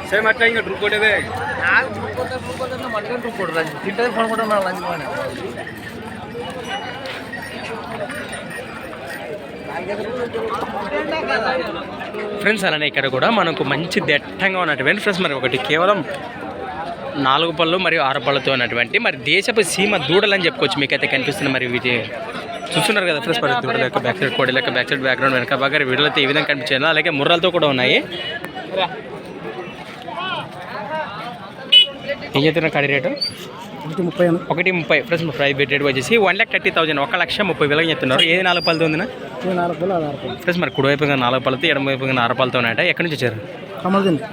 Same అట్లా ఇంకా troupe కొట్టేదే తింటే ఫోన్ కూడా లంచ్ ఫ్రెండ్స్ అలానే ఇక్కడ కూడా మనకు మంచి దట్టంగా ఉన్నటువంటి ఫ్రెండ్స్ మరి ఒకటి కేవలం 4 పళ్ళు మరియు 6 పళ్ళతో ఉన్నటువంటి మరి దేశపు సీమ దూడలు అని చెప్పుకోవచ్చు. మీకైతే కనిపిస్తుంది మరి వీటి చూస్తున్నారు కదా ఫ్రెండ్స్ మరి దూడల యొక్క బ్యాక్ సైడ్ కోడి యొక్క బ్యాక్ సైడ్ బ్యాక్గ్రౌండ్ వెనక బాగా వీడియోలో అయితే ఈ విధంగా కనిపించాయి. అలాగే ముర్రాలతో కూడా ఉన్నాయి. ఏం చెప్తున్నా కడి రేటు 130 ఫ్రెండ్స్ ప్రైవేట్ రేట్ వచ్చేసి 1,30,000 1,30,000 చెప్తున్నారు. ఏది 4 పళ్ళతో ఉందినా ఫ్రెండ్స్ మరి కుడివైపుగా 4 పళ్ళతో ఎడమ వైపుగా 6 పళ్ళతో ఉన్నాయట. ఎక్కడి నుంచి వచ్చారు?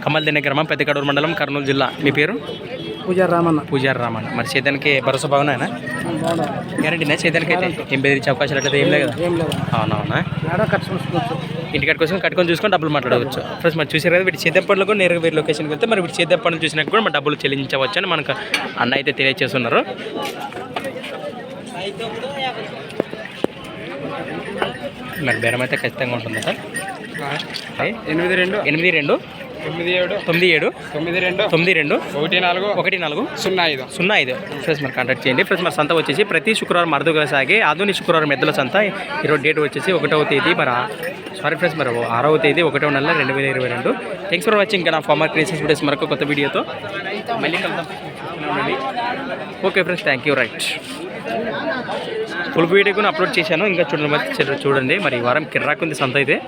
కమల్దిన్న గ్రామం పెద్దకడూరు మండలం కర్నూలు జిల్లా. మీ పేరు? పూజారి రామన్న. మరి చేతానికి భరోసా బాగున్నాయనా? గ్యారంటీనా చేతానికి అయితే ఏం బెదిరించే అవకాశాలు అట్లా ఏం లేదు కదా? అవునవునా ఇంటికాడ కోసం కట్టుకొని చూసుకొని డబ్బులు మాట్లాడవచ్చు. ఫ్రెండ్స్ మరి చూసారు కదా వీటి చేతప్పట్లో కూడా నేరుగా వేరే లొకేషన్కి వెళ్తే మరి వీటి చేతప్పని చూసినాక కూడా మరి డబ్బులు చెల్లించవచ్చు అని మనకు అన్న అయితే తెలియజేస్తున్నారు. మరి బేరం అయితే ఖచ్చితంగా ఉంటుంది సార్. 82 97 92 14 05 ఫ్రెండ్స్ మరి కాంటాక్ట్ చేయండి. ఫ్రెండ్స్ మరి సంత వచ్చేసి ప్రతి శుక్రవారం అరుదుగా సాగే ఆధునిక శుక్రవారం ఎద్దుల సంత. ఈరోజు డేట్ వచ్చేసి 1వ తేదీ మరి సారీ ఫ్రెండ్స్ మరి 6వ తేదీ 1వ నెల 2022. Thanks for watching. నా ఫార్మర్ క్రియేషన్స్ వీడియోస్ మరొక కొత్త వీడియోతో మళ్ళీ కలుద్దాం. Okay friends thank you. Right full video కూడా అప్లోడ్ చేశాను. ఇంకా చూడండి మరి చూడండి మరి ఈ వారం కిర్రాకుంది సంత అయితే.